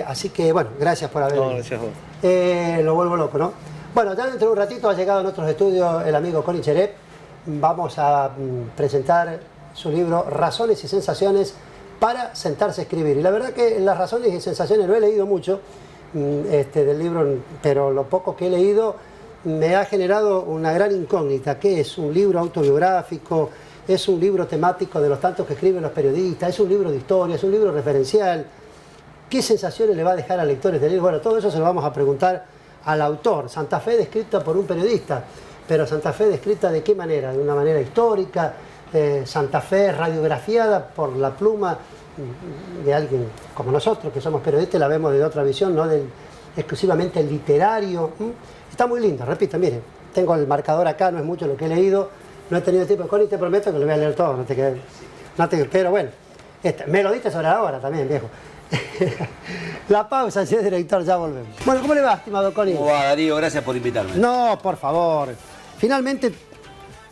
Así que, bueno, gracias por haber No, venido. gracias a vos. Lo vuelvo loco, ¿no? Bueno, ya dentro de un ratito ha llegado a nuestros estudios el amigo Colin Cherep. Vamos a presentar su libro Razones y Sensaciones para sentarse a escribir. Y la verdad que las razones y sensaciones no he leído mucho del libro, pero lo poco que he leído me ha generado una gran incógnita, que es un libro autobiográfico, es un libro temático de los tantos que escriben los periodistas, es un libro de historia, es un libro referencial. ¿Qué sensaciones le va a dejar a lectores del libro? Bueno, todo eso se lo vamos a preguntar al autor. Santa Fe descrita por un periodista, pero Santa Fe descrita ¿de qué manera? De una manera histórica, Santa Fe radiografiada por la pluma de alguien como nosotros, que somos periodistas, la vemos desde otra visión, no exclusivamente literario. Está muy lindo, repito, mire, tengo el marcador acá, no es mucho lo que he leído, no he tenido tiempo, Connie, te prometo que lo voy a leer todo, pero bueno, me lo diste sobre la hora también, viejo. La pausa, señor director, ya volvemos. Bueno, ¿cómo le va, estimado Connie? ¿Cómo va, Darío? Gracias por invitarme. No, por favor. Finalmente,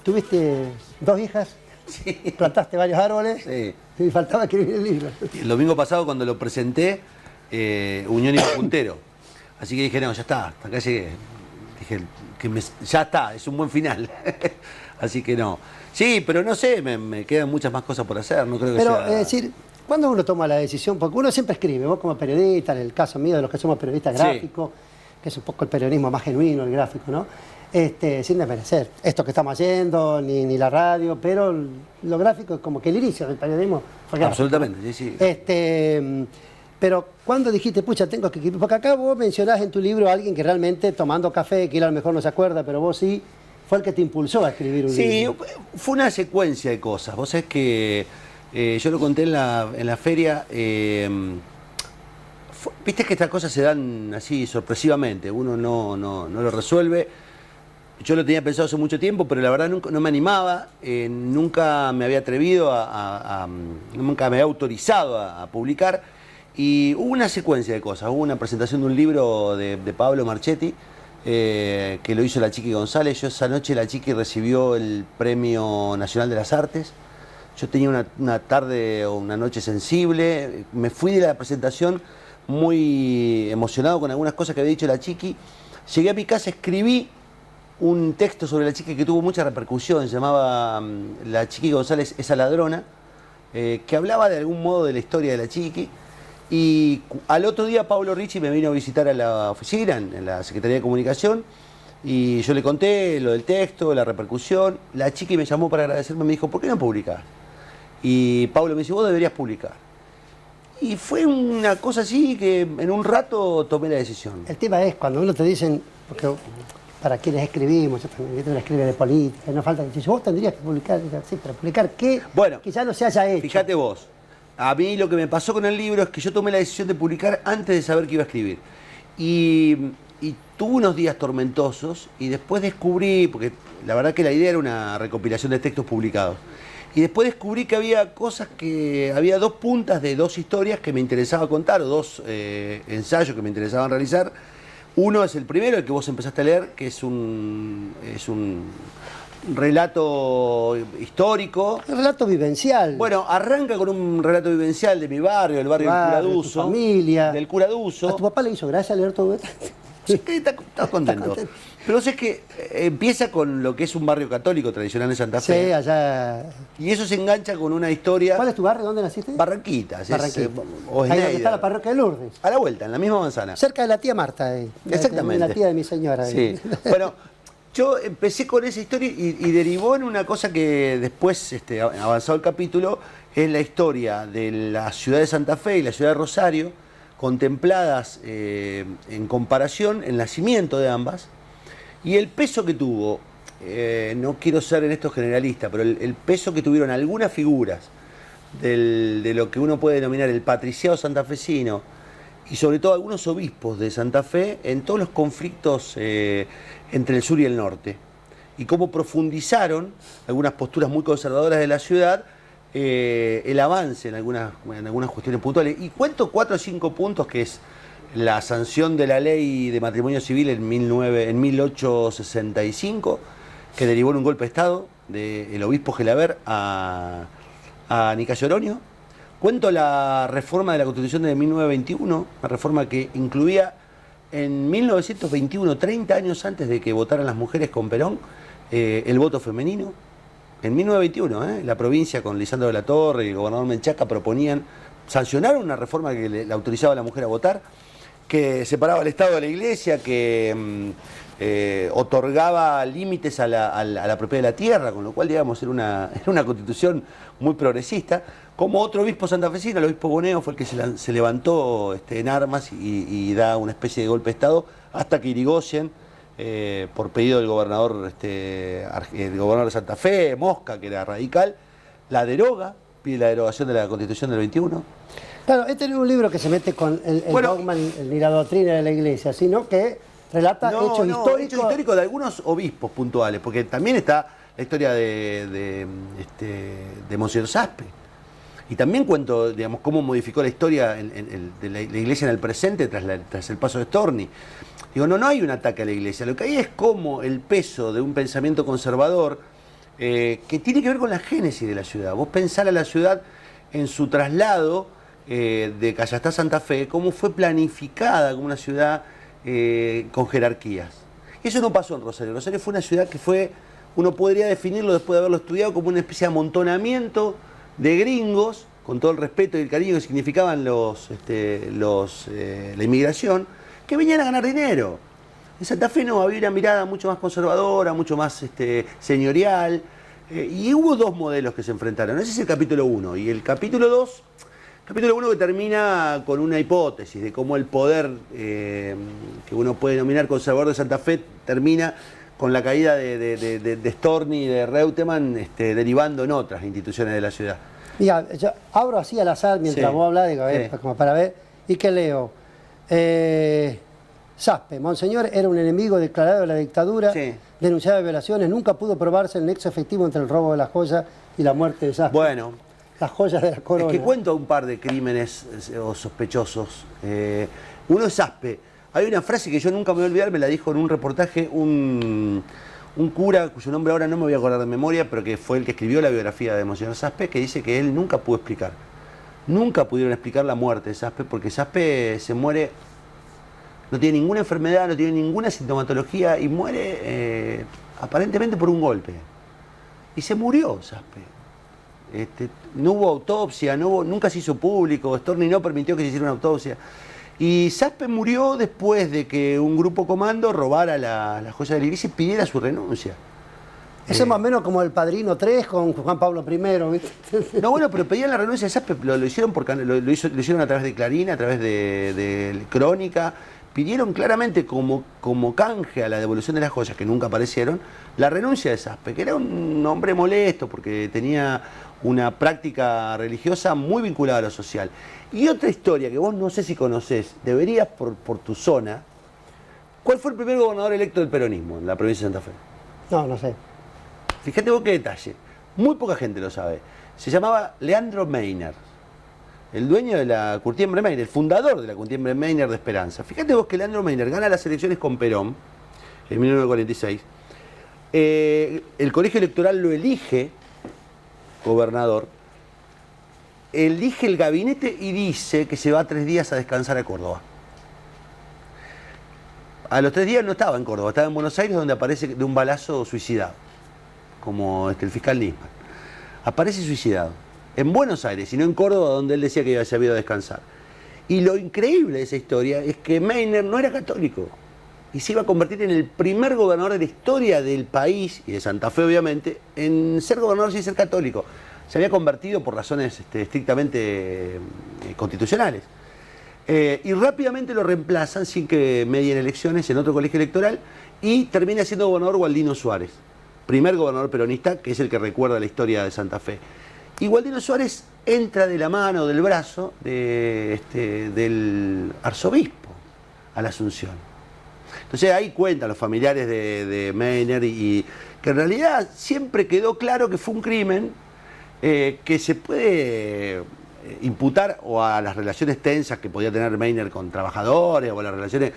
tuviste 2 hijas, Sí. plantaste varios árboles, Sí. y faltaba escribir el libro. El domingo pasado, cuando lo presenté, Unión iba puntero. Así que dije, no, ya está, hasta acá llegué. Dije, ya está, es un buen final. Así que no. Sí, pero no sé, me quedan muchas más cosas por hacer, no creo que Pero, sea... es decir, ¿cuándo uno toma la decisión? Porque uno siempre escribe, vos como periodista, en el caso mío de los que somos periodistas Sí. gráficos, que es un poco el periodismo más genuino, el gráfico, ¿no? Sin desmerecer esto que estamos haciendo, ni la radio, pero lo gráfico es como que el inicio del periodismo fue gráfico. Absolutamente, sí, sí. Pero cuando dijiste, pucha, tengo que escribir, porque acá vos mencionás en tu libro a alguien que realmente tomando café, que él a lo mejor no se acuerda, pero vos sí, fue el que te impulsó a escribir un libro. Sí, fue una secuencia de cosas. Vos sabés que yo lo conté en la feria. Viste que estas cosas se dan así sorpresivamente, uno no lo resuelve. Yo lo tenía pensado hace mucho tiempo, pero la verdad nunca, no me animaba, nunca me había atrevido nunca me había autorizado a publicar. Y hubo una secuencia de cosas. Hubo una presentación de un libro de Pablo Marchetti, que lo hizo la Chiqui González. Yo esa noche la Chiqui recibió el Premio Nacional de las Artes. Yo tenía una tarde o una noche sensible. Me fui de la presentación muy emocionado con algunas cosas que había dicho la Chiqui. Llegué a mi casa, escribí un texto sobre la Chiqui que tuvo mucha repercusión. Se llamaba La Chiqui González, esa ladrona, que hablaba de algún modo de la historia de la Chiqui. Y al otro día Pablo Ricci me vino a visitar a la oficina, en la Secretaría de Comunicación, y yo le conté lo del texto, la repercusión. La Chiqui me llamó para agradecerme, me dijo, ¿por qué no publicás? Y Pablo me dice, vos deberías publicar. Y fue una cosa así que en un rato tomé la decisión. El tema es cuando uno te dicen, porque para quienes escribimos, yo también escribe de política, no falta que dice, vos tendrías que publicar, sí, pero publicar qué, bueno, que ya no se haya hecho. Fíjate vos, a mí lo que me pasó con el libro es que yo tomé la decisión de publicar antes de saber que iba a escribir. Y tuve unos días tormentosos y después descubrí, porque la verdad que la idea era una recopilación de textos publicados, y después descubrí que había había 2 puntas de 2 historias que me interesaba contar, o 2 ensayos que me interesaban realizar. Uno es el primero, el que vos empezaste a leer, que es un relato histórico. Un relato vivencial. Bueno, arranca con un relato vivencial de mi barrio, el barrio del Curaduzo. Tu familia. Del Curaduzo. ¿A tu papá le hizo gracia leer todo esto? Sí, está contento. Pero es que empieza con lo que es un barrio católico tradicional de Santa Fe. Sí, allá. Y eso se engancha con una historia... ¿Cuál es tu barrio? ¿Dónde naciste? Barranquitas. Barranquita. Ahí donde está la parroquia de Lourdes. A la vuelta, en la misma manzana. Cerca de la tía Marta. Exactamente. La tía de mi señora. Sí. Bueno, yo empecé con esa historia y derivó en una cosa que después, avanzado el capítulo, es la historia de la ciudad de Santa Fe y la ciudad de Rosario, contempladas en comparación, el nacimiento de ambas, y el peso que tuvo, no quiero ser en esto generalista, pero el peso que tuvieron algunas figuras de lo que uno puede denominar el patriciado santafesino, y sobre todo algunos obispos de Santa Fe, en todos los conflictos entre el sur y el norte, y cómo profundizaron algunas posturas muy conservadoras de la ciudad, el avance en algunas cuestiones puntuales. Y cuento 4 o 5 puntos, que es la sanción de la ley de matrimonio civil en 1865, que derivó en un golpe de Estado del obispo Gelaber a Nicasio Oroño. Cuento la reforma de la Constitución de 1921, una reforma que incluía en 1921, 30 años antes de que votaran las mujeres con Perón, el voto femenino. En 1921, la provincia con Lisandro de la Torre y el gobernador Menchaca sancionaron una reforma que le autorizaba a la mujer a votar, que separaba el Estado de la Iglesia, que otorgaba límites a la propiedad de la tierra, con lo cual, digamos, era una constitución muy progresista. Como otro obispo santafesino, el obispo Boneo, fue el que se levantó en armas y da una especie de golpe de Estado, hasta que Irigoyen, por pedido del gobernador, el gobernador de Santa Fe, Mosca, que era radical, la deroga, pide la derogación de la Constitución del 21. Claro, este no es un libro que se mete con el dogma ni la doctrina de la Iglesia, sino que relata hechos históricos de algunos obispos puntuales, porque también está la historia de Monseñor Saspe. Y también cuento, digamos, cómo modificó la historia de la Iglesia en el presente tras el paso de Storni. Digo, no hay un ataque a la Iglesia, lo que hay es como el peso de un pensamiento conservador que tiene que ver con la génesis de la ciudad. Vos pensar a la ciudad en su traslado de Callastá a Santa Fe, cómo fue planificada como una ciudad con jerarquías. Y eso no pasó en Rosario. Rosario fue una ciudad que uno podría definirlo después de haberlo estudiado como una especie de amontonamiento de gringos, con todo el respeto y el cariño que significaban la inmigración, que venían a ganar dinero. En Santa Fe no, había una mirada mucho más conservadora, mucho más señorial, y hubo dos modelos que se enfrentaron. Ese es el capítulo 1. Y el capítulo 2, capítulo 1 que termina con una hipótesis de cómo el poder que uno puede denominar conservador de Santa Fe termina con la caída de Storni y de Reutemann, derivando en otras instituciones de la ciudad. Mira, yo abro así al azar mientras vos hablas, digo, como para ver, y que leo. Saspe, Monseñor era un enemigo declarado de la dictadura, denunciaba violaciones, nunca pudo probarse el nexo efectivo entre el robo de las joyas y la muerte de Saspe. Bueno, las joyas de la corona. Es que cuento un par de crímenes o sospechosos. Uno es Saspe. Hay una frase que yo nunca me voy a olvidar, me la dijo en un reportaje un cura, cuyo nombre ahora no me voy a acordar de memoria, pero que fue el que escribió la biografía de Monseñor Saspe, que dice que él nunca pudo explicar. Nunca pudieron explicar la muerte de Saspe, porque Saspe se muere, no tiene ninguna enfermedad, no tiene ninguna sintomatología y muere aparentemente por un golpe. Y se murió Saspe. No hubo autopsia, nunca se hizo público, Storni no permitió que se hiciera una autopsia. Y Saspe murió después de que un grupo comando robara las joyas de la iglesia y pidiera su renuncia. Ese es más o menos como el Padrino 3 con Juan Pablo I, ¿viste? No, bueno, pero pedían la renuncia de Saspe, lo hicieron lo hicieron a través de Clarín, a través de Crónica. Pidieron claramente como canje a la devolución de las joyas, que nunca aparecieron, la renuncia de Saspe, que era un hombre molesto porque tenía una práctica religiosa muy vinculada a lo social. Y otra historia que vos no sé si conocés, deberías por tu zona. ¿Cuál fue el primer gobernador electo del peronismo en la provincia de Santa Fe? No sé. Fíjate vos qué detalle. Muy poca gente lo sabe. Se llamaba Leandro Meiner. El dueño de la Curtiembre Meiner, el fundador de la Curtiembre Meiner de Esperanza. Fíjate vos que Leandro Meiner gana las elecciones con Perón en 1946. El colegio electoral lo elige gobernador, elige el gabinete y dice que se va 3 días a descansar a Córdoba. A los 3 días no estaba en Córdoba, estaba en Buenos Aires, donde aparece de un balazo suicidado, como el fiscal Nisman. Aparece suicidado en Buenos Aires y no en Córdoba, donde él decía que se había ido a descansar. Y lo increíble de esa historia es que Meiner no era católico y se iba a convertir en el primer gobernador de la historia del país, y de Santa Fe obviamente, en ser gobernador sin ser católico. Se había convertido por razones estrictamente constitucionales. Y rápidamente lo reemplazan sin que medien elecciones en otro colegio electoral y termina siendo gobernador Gualdino Suárez, primer gobernador peronista, que es el que recuerda la historia de Santa Fe. Y Gualdino Suárez entra de la mano, del brazo del arzobispo a la Asunción. Entonces ahí cuentan los familiares de Meiner y que en realidad siempre quedó claro que fue un crimen que se puede imputar o a las relaciones tensas que podía tener Meiner con trabajadores o a las relaciones.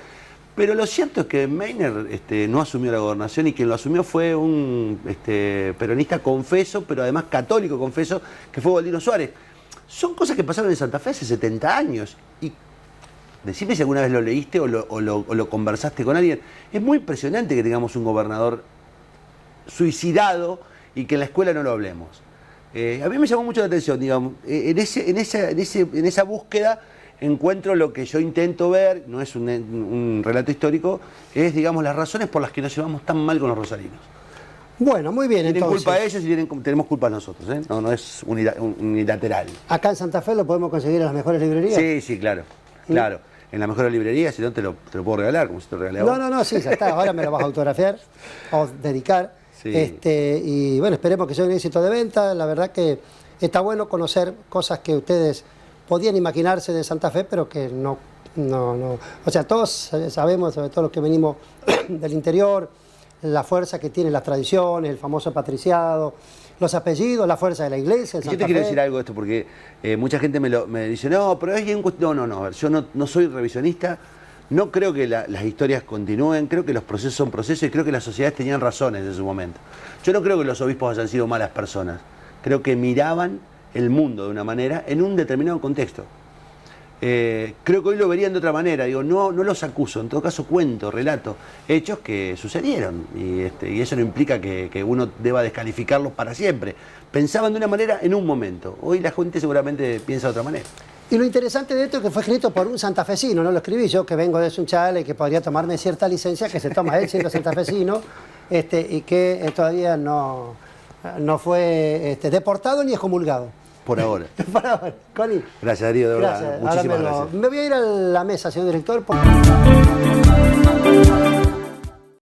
Pero lo cierto es que Meiner no asumió la gobernación y quien lo asumió fue un peronista confeso, pero además católico confeso, que fue Gualdino Suárez. son cosas que pasaron en Santa Fe hace 70 años. Y decime si alguna vez lo leíste o lo conversaste con alguien. Es muy impresionante que tengamos un gobernador suicidado y que en la escuela no lo hablemos. A mí me llamó mucho la atención, digamos, en esa búsqueda encuentro lo que yo intento ver, no es un relato histórico, es, digamos, las razones por las que nos llevamos tan mal con los rosarinos. Bueno, muy bien, Tienen entonces. culpa ellos y tenemos culpa nosotros, ¿eh? No es unilateral. ¿Acá en Santa Fe lo podemos conseguir en las mejores librerías? Sí, sí, claro, claro. En la mejor librería, si no te lo puedo regalar, como si te lo regalé a vos. No, sí, ya está, ahora me lo vas a autografiar o dedicar. Sí. Y bueno, esperemos que sea un éxito de venta. La verdad que está bueno conocer cosas que ustedes podían imaginarse de Santa Fe, pero que no. O sea, todos sabemos, sobre todo los que venimos del interior, la fuerza que tienen las tradiciones, el famoso patriciado, los apellidos, la fuerza de la iglesia. Yo te quiero decir algo de esto, porque mucha gente me dice, no, pero es bien... No, a ver, yo no soy revisionista, no creo que las historias continúen, creo que los procesos son procesos y creo que las sociedades tenían razones en su momento. Yo no creo que los obispos hayan sido malas personas, creo que miraban el mundo de una manera en un determinado contexto. Creo que hoy lo verían de otra manera, digo, no los acuso, en todo caso cuento, relato, hechos que sucedieron y eso no implica que uno deba descalificarlos para siempre. Pensaban de una manera en un momento, hoy la gente seguramente piensa de otra manera. Y lo interesante de esto es que fue escrito por un santafesino, no lo escribí yo, que vengo de Sunchales y que podría tomarme cierta licencia, que se toma él siendo santafesino, y que todavía no fue deportado ni excomulgado. Por ahora. Por ahora. Connie. Gracias, Darío, de verdad. Gracias. Muchísimas gracias. Me voy a ir a la mesa, señor director.